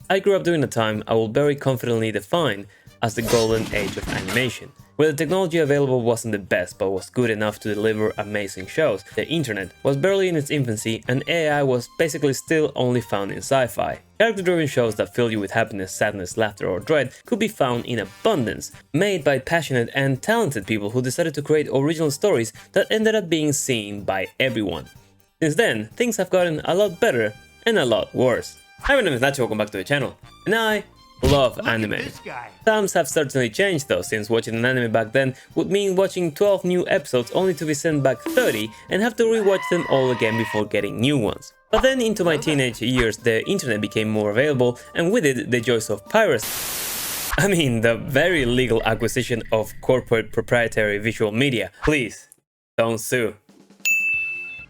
I grew up during a time I will very confidently define as the golden age of animation, where the technology available wasn't the best but was good enough to deliver amazing shows. The internet was barely in its infancy and AI was basically still only found in sci-fi. Character-driven shows that fill you with happiness, sadness, laughter or dread could be found in abundance, made by passionate and talented people who decided to create original stories that ended up being seen by everyone. Since then, things have gotten a lot better and a lot worse. Hi, my name is Nacho, welcome back to the channel, and I love anime. Times have certainly changed though, since watching an anime back then would mean watching 12 new episodes only to be sent back 30 and have to rewatch them all again before getting new ones. But then into my teenage years the internet became more available, and with it the joys of piracy. I mean, the very legal acquisition of corporate proprietary visual media. Please, don't sue.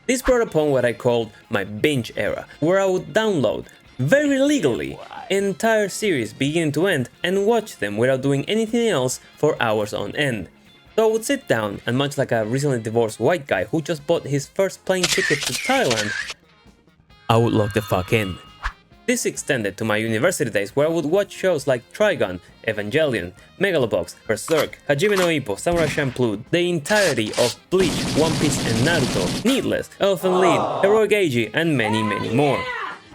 This brought upon what I called my binge era, where I would download, very legally, entire series beginning to end and watch them without doing anything else for hours on end. So I would sit down and, much like a recently divorced white guy who just bought his first plane ticket to Thailand, I would log the fuck in. This extended to my university days, where I would watch shows like Trigun, Evangelion, Megalobox, Berserk, Hajime no Ippo, Samurai Champloo, the entirety of Bleach, One Piece and Naruto, Needless, Elfen Lied, Heroic Age and many more.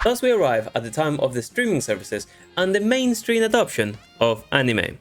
Thus we arrive at the time of the streaming services and the mainstream adoption of anime.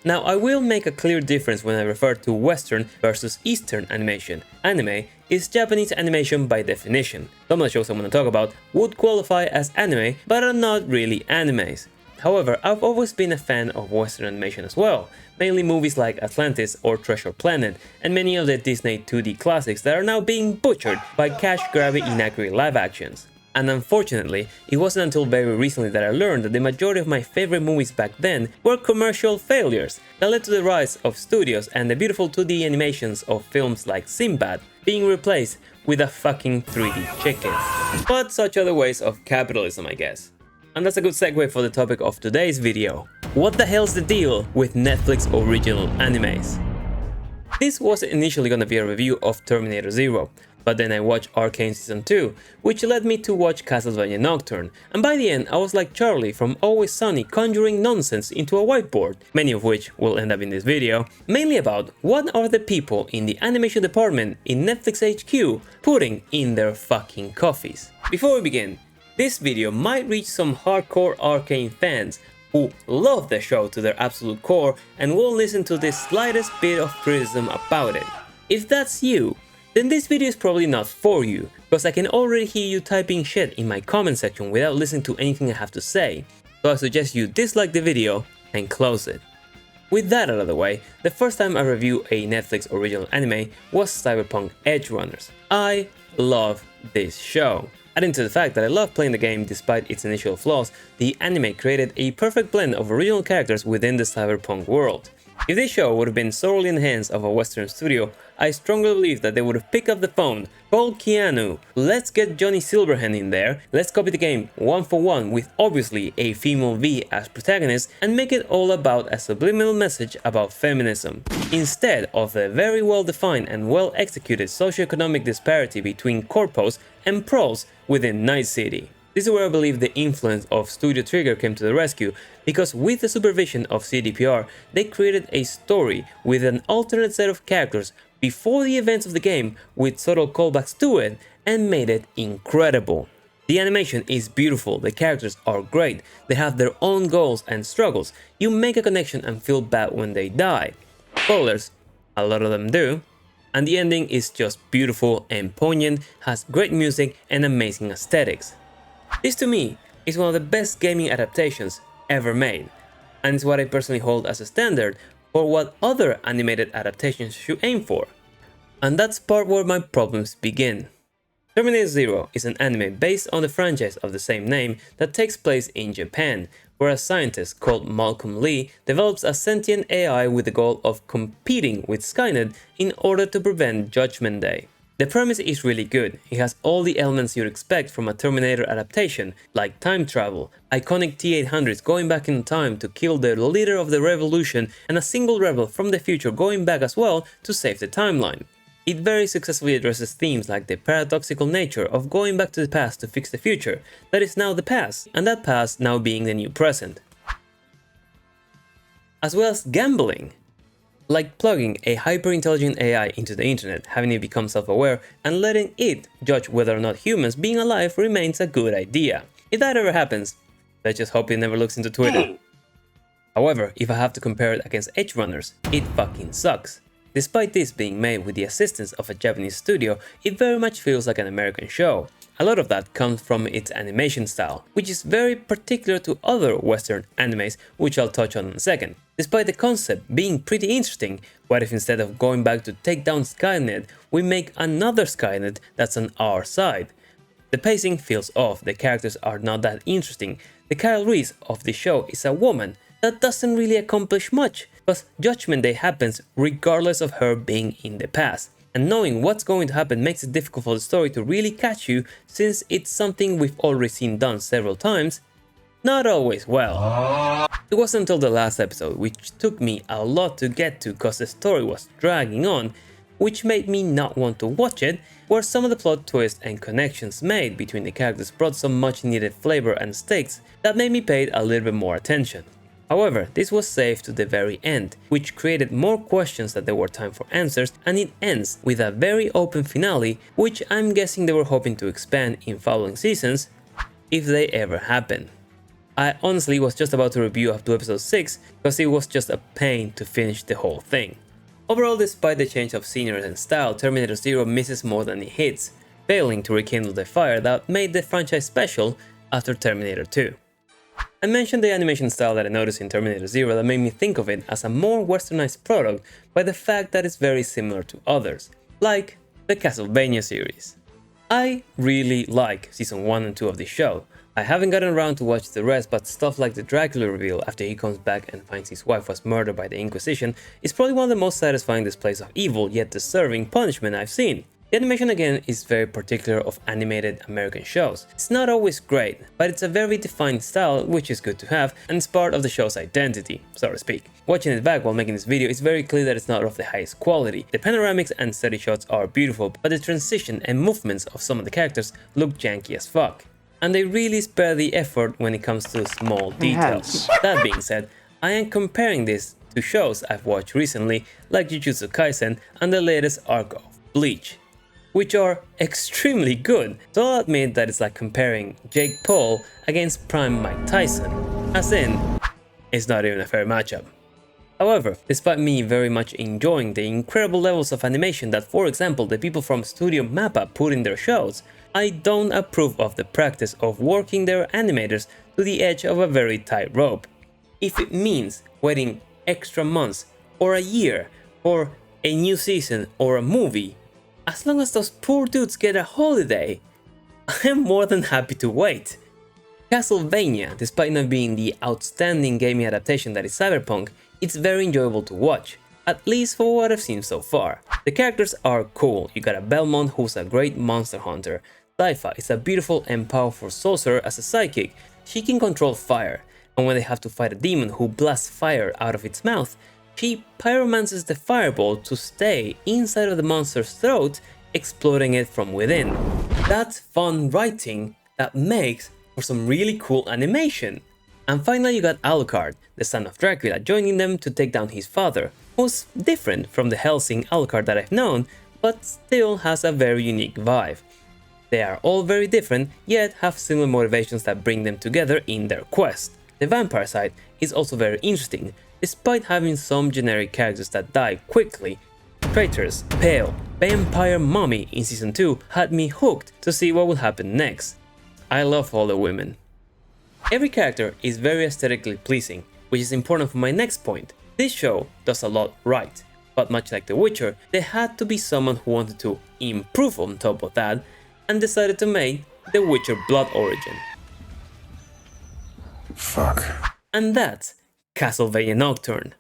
Now I will make a clear difference when I refer to Western versus Eastern animation. Anime is Japanese animation by definition. Some of the shows I'm going to talk about would qualify as anime, but are not really animes. However, I've always been a fan of Western animation as well, mainly movies like Atlantis or Treasure Planet, and many of the Disney 2D classics that are now being butchered by cash-grabby inaccurate live actions. And unfortunately, it wasn't until very recently that I learned that the majority of my favorite movies back then were commercial failures that led to the rise of studios and the beautiful 2D animations of films like Sinbad being replaced with a fucking 3D chicken. But such are the ways of capitalism, I guess. And that's a good segue for the topic of today's video. What the hell's the deal with Netflix original animes? This was initially gonna be a review of Terminator Zero, but then I watched Arcane Season 2, which led me to watch Castlevania Nocturne, and by the end I was like Charlie from Always Sunny conjuring nonsense into a whiteboard, many of which will end up in this video, mainly about what are the people in the animation department in Netflix HQ putting in their fucking coffees. Before we begin, this video might reach some hardcore Arcane fans who love the show to their absolute core and will listen to the slightest bit of criticism about it. If that's you, then this video is probably not for you, because I can already hear you typing shit in my comment section without listening to anything I have to say, so I suggest you dislike the video and close it. With that out of the way, the first time I reviewed a Netflix original anime was Cyberpunk Edgerunners. I love this show. Adding to the fact that I love playing the game despite its initial flaws, the anime created a perfect blend of original characters within the cyberpunk world. If this show would have been solely in the hands of a Western studio, I strongly believe that they would have picked up the phone, called Keanu, let's get Johnny Silverhand in there, let's copy the game one for one with obviously a female V as protagonist and make it all about a subliminal message about feminism, instead of the very well defined and well executed socioeconomic disparity between corpos and pros within Night City. This is where I believe the influence of Studio Trigger came to the rescue, because with the supervision of CDPR, they created a story with an alternate set of characters before the events of the game with subtle callbacks to it and made it incredible. The animation is beautiful, the characters are great, they have their own goals and struggles, you make a connection and feel bad when they die. Spoilers, a lot of them do. And the ending is just beautiful and poignant, has great music and amazing aesthetics. This to me is one of the best gaming adaptations ever made, and it's what I personally hold as a standard for what other animated adaptations should aim for. And that's part where my problems begin. Terminator Zero is an anime based on the franchise of the same name that takes place in Japan, where a scientist called Malcolm Lee develops a sentient AI with the goal of competing with Skynet in order to prevent Judgment Day. The premise is really good. It has all the elements you'd expect from a Terminator adaptation, like time travel, iconic T-800s going back in time to kill the leader of the revolution, and a single rebel from the future going back as well to save the timeline. It very successfully addresses themes like the paradoxical nature of going back to the past to fix the future that is now the past, and that past now being the new present. As well as gambling, like plugging a hyper-intelligent AI into the internet, having it become self-aware, and letting it judge whether or not humans being alive remains a good idea. If that ever happens, let's just hope it never looks into Twitter. However, if I have to compare it against Edgerunners, it fucking sucks. Despite this being made with the assistance of a Japanese studio, it very much feels like an American show. A lot of that comes from its animation style, which is very particular to other Western animes, which I'll touch on in a second. Despite the concept being pretty interesting, what if instead of going back to take down Skynet, we make another Skynet that's on our side? The pacing feels off, the characters are not that interesting. The Kyle Reese of the show is a woman that doesn't really accomplish much, because Judgment Day happens regardless of her being in the past. And knowing what's going to happen makes it difficult for the story to really catch you, since it's something we've already seen done several times, not always well. It wasn't until the last episode, which took me a lot to get to cause the story was dragging on, which made me not want to watch it, where some of the plot twists and connections made between the characters brought some much needed flavor and stakes that made me pay a little bit more attention. However, this was saved to the very end, which created more questions than there were time for answers, and it ends with a very open finale, which I'm guessing they were hoping to expand in following seasons, if they ever happen. I honestly was just about to review up to episode 6, because it was just a pain to finish the whole thing. Overall, despite the change of scenery and style, Terminator Zero misses more than it hits, failing to rekindle the fire that made the franchise special after Terminator 2. I mentioned the animation style that I noticed in Terminator Zero that made me think of it as a more westernized product by the fact that it's very similar to others, like the Castlevania series. I really like season 1 and 2 of this show. I haven't gotten around to watch the rest, but stuff like the Dracula reveal after he comes back and finds his wife was murdered by the Inquisition is probably one of the most satisfying displays of evil yet deserving punishment I've seen. The animation again is very particular of animated American shows. It's not always great, but it's a very defined style, which is good to have, and it's part of the show's identity, so to speak. Watching it back while making this video, it's very clear that it's not of the highest quality. The panoramics and steady shots are beautiful, but the transition and movements of some of the characters look janky as fuck. And they really spare the effort when it comes to small details. That being said, I am comparing this to shows I've watched recently, like Jujutsu Kaisen and the latest arc of Bleach, which are extremely good, so I'll admit that it's like comparing Jake Paul against prime Mike Tyson, as in, it's not even a fair matchup. However, despite me very much enjoying the incredible levels of animation that, for example, the people from Studio Mappa put in their shows, I don't approve of the practice of working their animators to the edge of a very tight rope. If it means waiting extra months or a year for a new season or a movie, as long as those poor dudes get a holiday, I am more than happy to wait. Castlevania, despite not being the outstanding gaming adaptation that is Cyberpunk, it's very enjoyable to watch, at least for what I've seen so far. The characters are cool. You got a Belmont who's a great monster hunter. Sypha is a beautiful and powerful sorcerer as a sidekick. She can control fire, and when they have to fight a demon who blasts fire out of its mouth, she pyromances the fireball to stay inside of the monster's throat, exploding it from within. That's fun writing that makes for some really cool animation. And finally you got Alucard, the son of Dracula, joining them to take down his father, who's different from the Hellsing Alucard that I've known, but still has a very unique vibe. They are all very different, yet have similar motivations that bring them together in their quest. The vampire side is also very interesting, despite having some generic characters that die quickly. Traitorous, Pale, Vampire Mummy in season 2 had me hooked to see what would happen next. I love all the women. Every character is very aesthetically pleasing, which is important for my next point. This show does a lot right, but much like The Witcher, there had to be someone who wanted to improve on top of that and decided to make The Witcher Blood Origin. Fuck. And that's Castlevania Nocturne.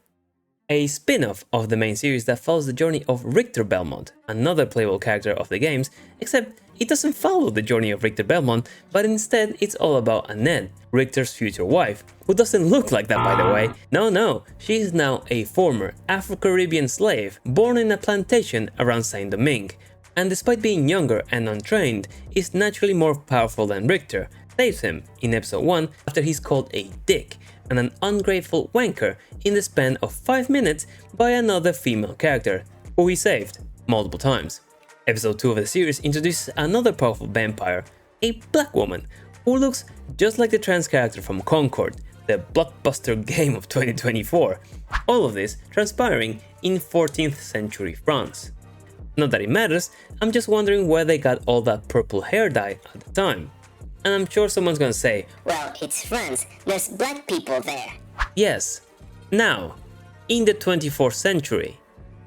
a spin-off of the main series that follows the journey of Richter Belmont, another playable character of the games, except it doesn't follow the journey of Richter Belmont, but instead it's all about Annette, Richter's future wife, who doesn't look like that by the way. No, she is now a former Afro-Caribbean slave born in a plantation around Saint-Domingue, and despite being younger and untrained, is naturally more powerful than Richter, saves him in episode 1 after he's called a dick and an ungrateful wanker in the span of 5 minutes by another female character, who he saved multiple times. Episode 2 of the series introduces another powerful vampire, a black woman, who looks just like the trans character from Concord, the blockbuster game of 2024. All of this transpiring in 14th century France. Not that it matters, I'm just wondering where they got all that purple hair dye at the time. And I'm sure someone's gonna say, well, it's France, there's black people there. Yes, now, in the 24th century.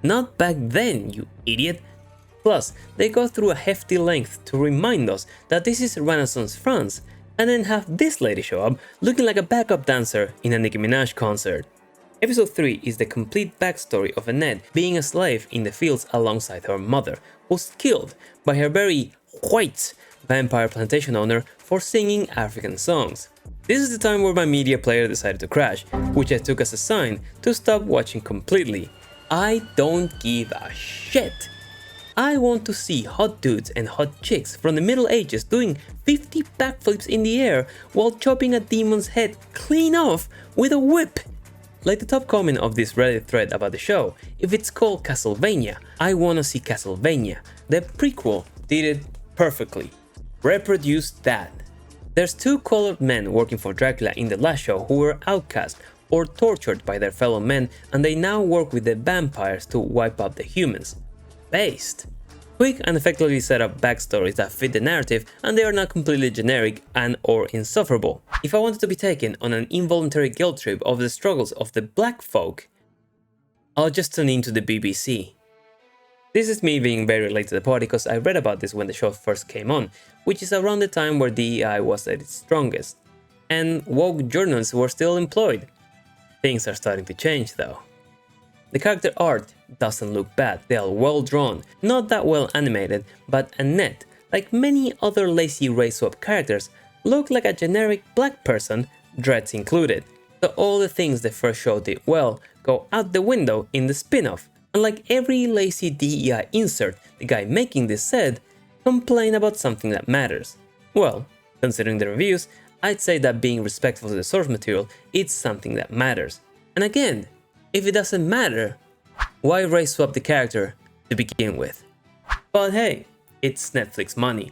Not back then, you idiot. Plus, they go through a hefty length to remind us that this is Renaissance France, and then have this lady show up looking like a backup dancer in a Nicki Minaj concert. Episode 3 is the complete backstory of Annette being a slave in the fields alongside her mother, who's killed by her very white vampire plantation owner for singing African songs. This is the time where my media player decided to crash, which I took as a sign to stop watching completely. I don't give a shit. I want to see hot dudes and hot chicks from the Middle Ages doing 50 backflips in the air while chopping a demon's head clean off with a whip. Like the top comment of this Reddit thread about the show, if it's called Castlevania, I wanna see Castlevania. The prequel did it perfectly. Reproduce that. There's 2 colored men working for Dracula in the last show who were outcast or tortured by their fellow men, and they now work with the vampires to wipe out the humans. Based. Quick and effectively set up backstories that fit the narrative, and they are not completely generic and or insufferable. If I wanted to be taken on an involuntary guilt trip of the struggles of the black folk, I'll just tune into the BBC. This is me being very late to the party because I read about this when the show first came on, which is around the time where DEI was at its strongest, and woke journalists were still employed. Things are starting to change though. The character art doesn't look bad, they are well drawn, not that well animated, but Annette, like many other lazy race swap characters, look like a generic black person, dreads included. So all the things the first show did well go out the window in the spin-off, and like every lazy DEI insert the guy making this said, complain about something that matters. Well, considering the reviews, I'd say that being respectful to the source material is something that matters. And again, if it doesn't matter, why race swap the character to begin with? But hey, it's Netflix money.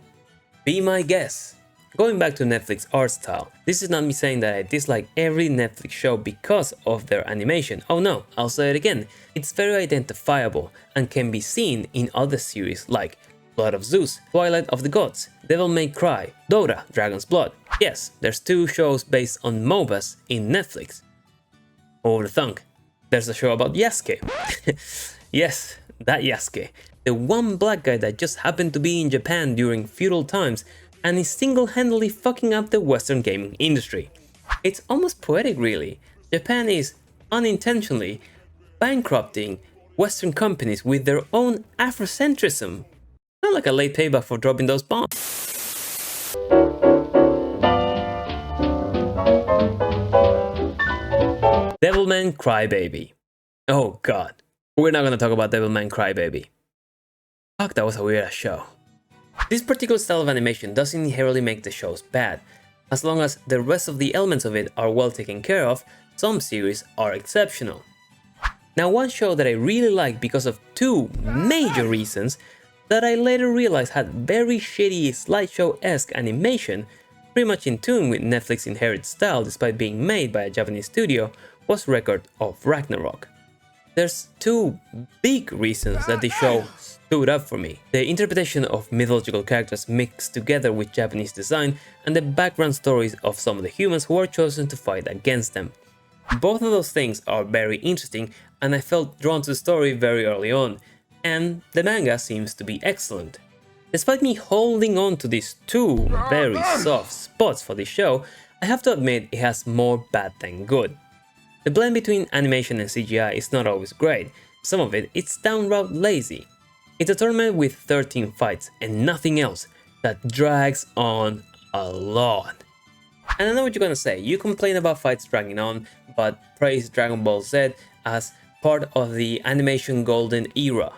Be my guest. Going back to Netflix art style, this is not me saying that I dislike every Netflix show because of their animation. Oh no, I'll say it again. It's very identifiable and can be seen in other series like Blood of Zeus, Twilight of the Gods, Devil May Cry, Dora, Dragon's Blood. Yes, there's 2 shows based on MOBAs in Netflix. Over the thunk. There's a show about Yasuke. Yes, that Yasuke. The one black guy that just happened to be in Japan during feudal times and is single-handedly fucking up the Western gaming industry. It's almost poetic really. Japan is, unintentionally, bankrupting Western companies with their own Afrocentrism. Not like a late payback for dropping those bombs. Devilman Crybaby. Oh god, we're not gonna talk about Devilman Crybaby. Fuck, that was a weird ass show. This particular style of animation doesn't inherently make the shows bad. As long as the rest of the elements of it are well taken care of, some series are exceptional. Now, one show that I really like because of 2 major reasons that I later realized had very shitty slideshow-esque animation, pretty much in tune with Netflix inherited style despite being made by a Japanese studio, was Record of Ragnarok. There's 2 big reasons that the show stood up for me. The interpretation of mythological characters mixed together with Japanese design and the background stories of some of the humans who were chosen to fight against them. Both of those things are very interesting and I felt drawn to the story very early on, and the manga seems to be excellent. Despite me holding on to these 2 very soft spots for this show, I have to admit it has more bad than good. The blend between animation and CGI is not always great, some of it's downright lazy. It's a tournament with 13 fights and nothing else that drags on a lot. And I know what you're gonna say, you complain about fights dragging on, but praise Dragon Ball Z as part of the animation golden era.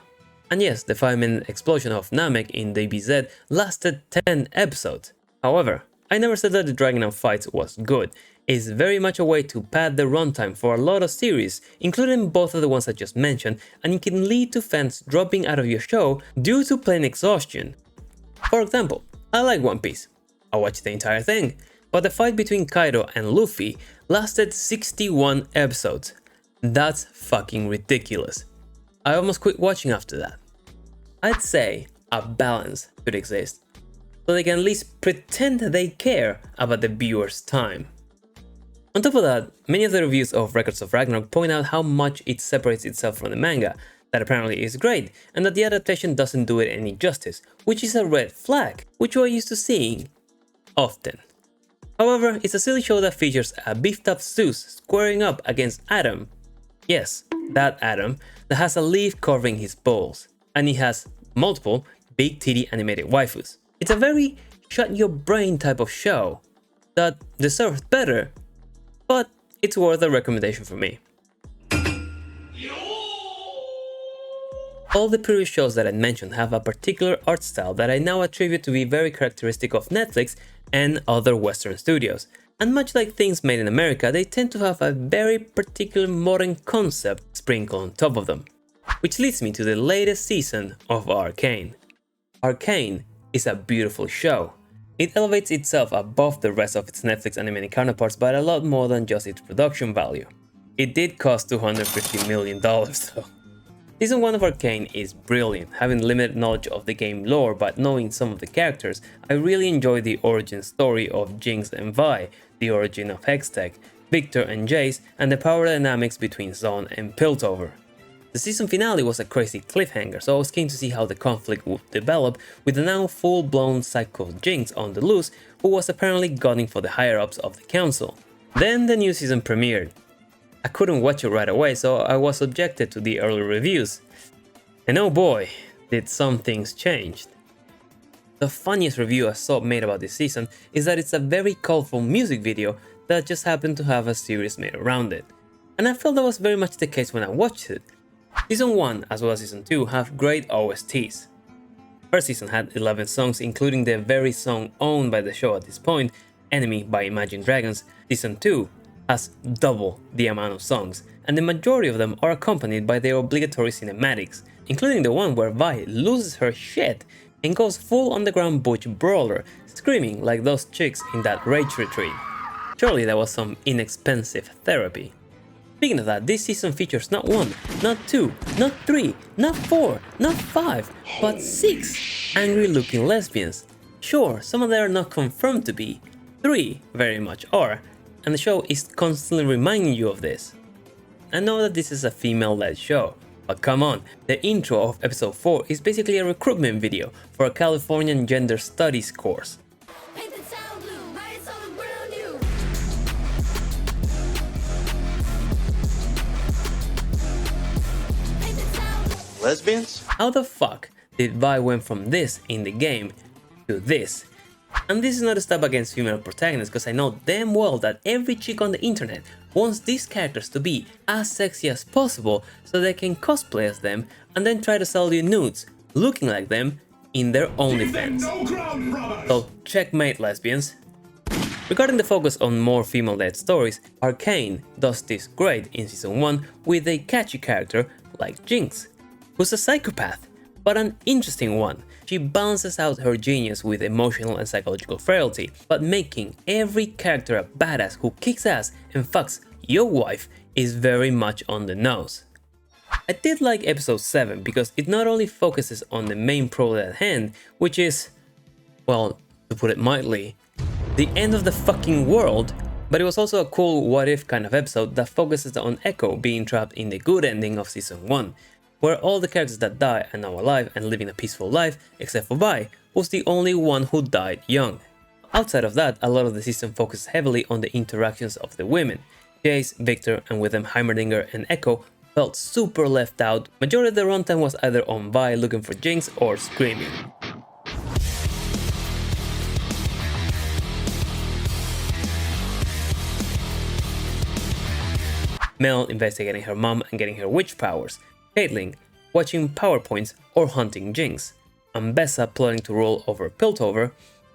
And yes, the 5-minute explosion of Namek in DBZ lasted 10 episodes. However, I never said that the dragging on fights was good. It's very much a way to pad the runtime for a lot of series, including both of the ones I just mentioned, and it can lead to fans dropping out of your show due to plain exhaustion. For example, I like One Piece. I watched the entire thing, but the fight between Kaido and Luffy lasted 61 episodes. That's fucking ridiculous. I almost quit watching after that. I'd say a balance should exist, so they can at least pretend they care about the viewer's time. On top of that, many of the reviews of Records of Ragnarok point out how much it separates itself from the manga, that apparently is great, and that the adaptation doesn't do it any justice, which is a red flag, which we're used to seeing often. However, it's a silly show that features a beefed up Zeus squaring up against Adam. Yes, that Adam, that has a leaf covering his balls, and he has multiple big titty animated waifus. It's a very shut your brain type of show that deserves better, but it's worth a recommendation for me. All the previous shows that I mentioned have a particular art style that I now attribute to be very characteristic of Netflix and other Western studios. And much like things made in America, they tend to have a very particular modern concept sprinkled on top of them. Which leads me to the latest season of Arcane. Arcane is a beautiful show. It elevates itself above the rest of its Netflix animated counterparts by a lot more than just its production value. It did cost $250 million though. Season 1 of Arcane is brilliant. Having limited knowledge of the game lore but knowing some of the characters, I really enjoy the origin story of Jinx and Vi, the origin of Hextech, Victor and Jace, and the power dynamics between Zone and Piltover. The season finale was a crazy cliffhanger, so I was keen to see how the conflict would develop with the now full-blown psycho Jinx on the loose, who was apparently gunning for the higher-ups of the council. Then the new season premiered. I couldn't watch it right away, so I was subjected to the early reviews. And oh boy, did some things change. The funniest review I saw made about this season is that it's a very colorful music video that just happened to have a series made around it. And I felt that was very much the case when I watched it. Season 1 as well as Season 2 have great OSTs. First season had 11 songs, including the very song owned by the show at this point, Enemy by Imagine Dragons. Season 2 has double the amount of songs, and the majority of them are accompanied by their obligatory cinematics, including the one where Vi loses her shit and goes full underground butch brawler, screaming like those chicks in that rage retreat. Surely that was some inexpensive therapy. Speaking of that, this season features not 1, not 2, not 3, not 4, not 5, but 6 angry looking lesbians. Sure, some of them are not confirmed to be, 3 very much are, and the show is constantly reminding you of this. I know that this is a female-led show, but come on, the intro of episode 4 is basically a recruitment video for a Californian gender studies course. Lesbians? How the fuck did Vi went from this in the game to this? And this is not a stab against female protagonists, because I know damn well that every chick on the internet wants these characters to be as sexy as possible so they can cosplay as them and then try to sell you nudes looking like them in their OnlyFans. So checkmate, lesbians. Regarding the focus on more female-led stories, Arcane does this great in Season 1 with a catchy character like Jinx, who's a psychopath, but an interesting one. She balances out her genius with emotional and psychological frailty, but making every character a badass who kicks ass and fucks your wife is very much on the nose. I did like episode 7 because it not only focuses on the main problem at hand, which is, well, to put it mildly, the end of the fucking world, but it was also a cool what if kind of episode that focuses on Echo being trapped in the good ending of Season 1, where all the characters that die are now alive and living a peaceful life, except for Vi, who's the only one who died young. Outside of that, a lot of the season focuses heavily on the interactions of the women, Jace, Victor, and with them Heimerdinger and Echo felt super left out. Majority of the runtime was either on Vi looking for Jinx or screaming. Mel investigating her mom and getting her witch powers, Caitlyn watching PowerPoints or hunting Jinx, Ambessa plotting to roll over Piltover,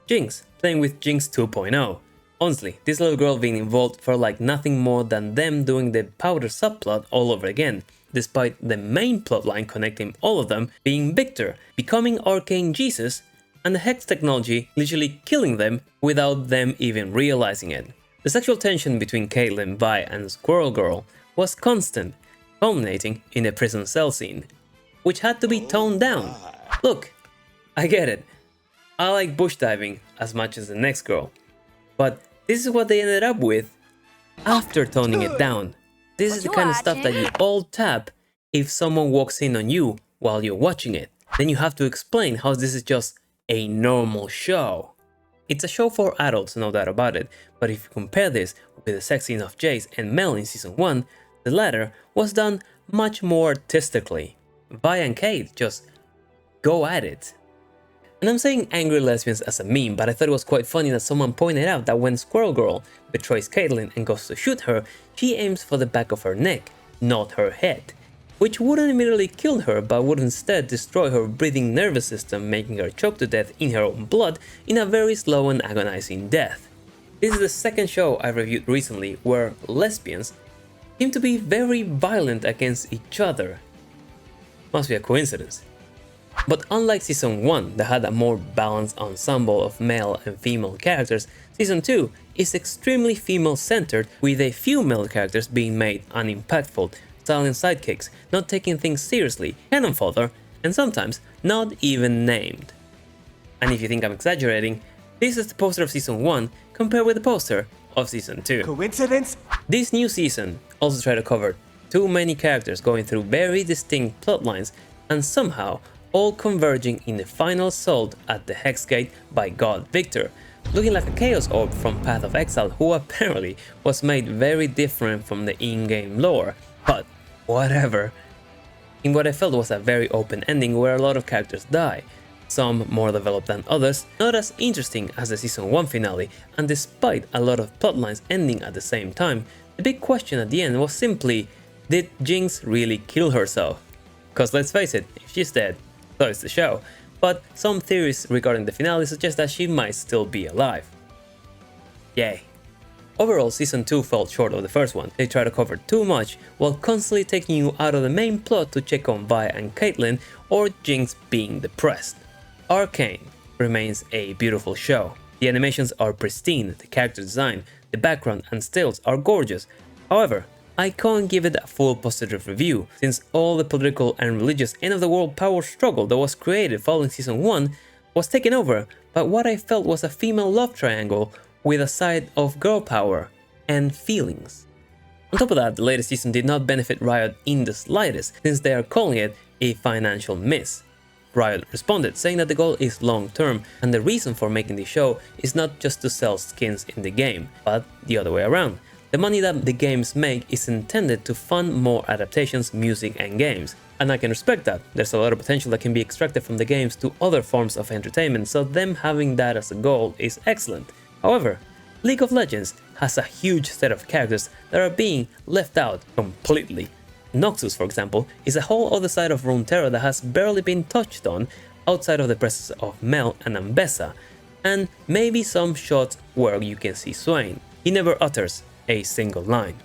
Jinx playing with Jinx 2.0. Honestly, this little girl being involved felt like nothing more than them doing the powder subplot all over again, despite the main plotline connecting all of them being Victor becoming Arcane Jesus and the Hex technology literally killing them without them even realizing it. The sexual tension between Caitlyn, Vi, and Squirrel Girl was constant, culminating in the prison cell scene, which had to be toned down. Look, I get it. I like bush diving as much as the next girl, but this is what they ended up with after toning it down. This is the kind of stuff that you all tap if someone walks in on you while you're watching it. Then you have to explain how this is just a normal show. It's a show for adults, no doubt about it, but if you compare this with the sex scene of Jace and Mel in Season 1, the latter was done much more artistically. Vi and Kate just go at it. And I'm saying angry lesbians as a meme, but I thought it was quite funny that someone pointed out that when Squirrel Girl betrays Caitlyn and goes to shoot her, she aims for the back of her neck, not her head, which wouldn't immediately kill her but would instead destroy her breathing nervous system, making her choke to death in her own blood in a very slow and agonizing death. This is the second show I reviewed recently where lesbians seem to be very violent against each other. Must be a coincidence. But unlike Season 1 that had a more balanced ensemble of male and female characters, Season 2 is extremely female-centered with a few male characters being made unimpactful, silent sidekicks, not taking things seriously, cannon fodder, and sometimes not even named. And if you think I'm exaggerating, this is the poster of Season 1 compared with the poster of Season 2. Coincidence? This new season also tried to cover too many characters going through very distinct plotlines and somehow all converging in the final assault at the Hex Gate by God Victor, looking like a Chaos Orb from Path of Exile who apparently was made very different from the in-game lore, but whatever. In what I felt was a very open ending where a lot of characters die, some more developed than others, not as interesting as the Season 1 finale, and despite a lot of plotlines ending at the same time, the big question at the end was simply, did Jinx really kill herself? Cause let's face it, if she's dead, so is the show, but some theories regarding the finale suggest that she might still be alive. Yay. Overall, Season 2 fell short of the first one. They tried to cover too much while constantly taking you out of the main plot to check on Vi and Caitlyn or Jinx being depressed. Arcane remains a beautiful show. The animations are pristine, the character design, the background and stills are gorgeous. However, I can't give it a full positive review, since all the political and religious end-of-the-world power struggle that was created following Season 1 was taken over by what I felt was a female love triangle with a side of girl power and feelings. On top of that, the latest season did not benefit Riot in the slightest, since they are calling it a financial miss. Riot responded, saying that the goal is long-term, and the reason for making the show is not just to sell skins in the game, but the other way around. The money that the games make is intended to fund more adaptations, music and games. And I can respect that. There's a lot of potential that can be extracted from the games to other forms of entertainment, so them having that as a goal is excellent. However, League of Legends has a huge set of characters that are being left out completely. Noxus, for example, is a whole other side of Runeterra that has barely been touched on outside of the presence of Mel and Ambessa, and maybe some shots where you can see Swain. He never utters a single line.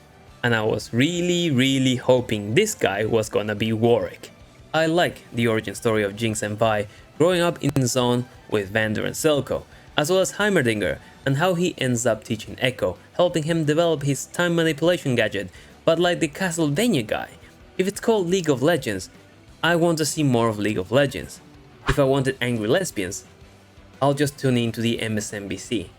And I was really hoping this guy was gonna be Warwick. I like the origin story of Jinx and Vi growing up in Zone with Vander and Selko, as well as Heimerdinger and how he ends up teaching Echo, helping him develop his time manipulation gadget. But like the Castlevania guy, if it's called League of Legends, I want to see more of League of Legends. If I wanted angry lesbians, I'll just tune into the MSNBC.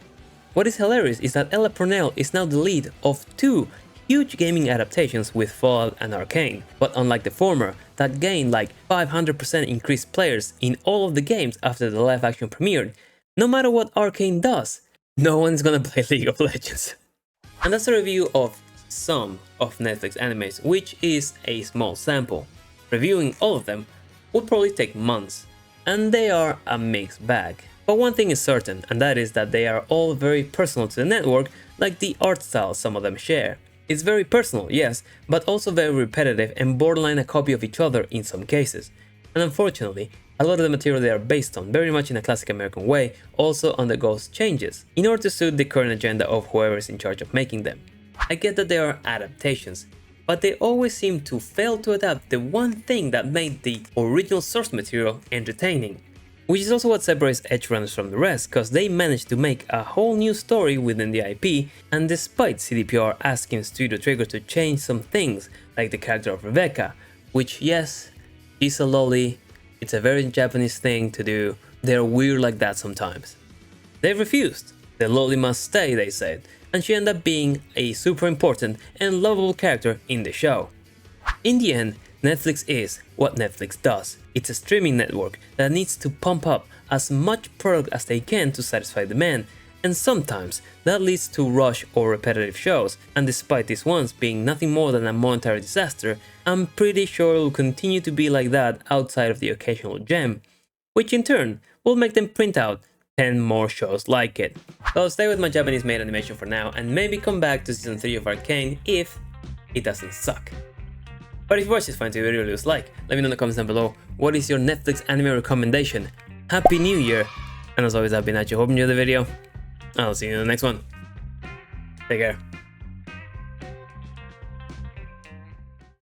What is hilarious is that Ella Purnell is now the lead of two huge gaming adaptations with Fallout and Arcane, but unlike the former, that gained like 500% increased players in all of the games after the live action premiered, no matter what Arcane does, no one's gonna play League of Legends. And that's a review of some of Netflix animes, which is a small sample. Reviewing all of them would probably take months, and they are a mixed bag. But one thing is certain, and that is that they are all very personal to the network, like the art style some of them share. It's very personal, yes, but also very repetitive and borderline a copy of each other in some cases. And unfortunately, a lot of the material they are based on, very much in a classic American way, also undergoes changes, in order to suit the current agenda of whoever is in charge of making them. I get that they are adaptations, but they always seem to fail to adapt the one thing that made the original source material entertaining. Which is also what separates Edgerunners from the rest, cause they managed to make a whole new story within the IP, and despite CDPR asking Studio Trigger to change some things, like the character of Rebecca, which yes, she's a loli, it's a very Japanese thing to do, they're weird like that sometimes. They refused, the loli must stay, they said, and she ended up being a super important and lovable character in the show. In the end, Netflix is what Netflix does. It's a streaming network that needs to pump up as much product as they can to satisfy demand, and sometimes that leads to rush or repetitive shows, and despite these ones being nothing more than a monetary disaster, I'm pretty sure it will continue to be like that outside of the occasional gem, which in turn will make them print out 10 more shows like it. So I'll stay with my Japanese made animation for now and maybe come back to season 3 of Arcane if it doesn't suck. But if you watch this fine video, really leave a like, let me know in the comments down below what is your Netflix anime recommendation. Happy New Year! And as always, I've been at you, hope you enjoyed the video. I'll see you in the next one. Take care.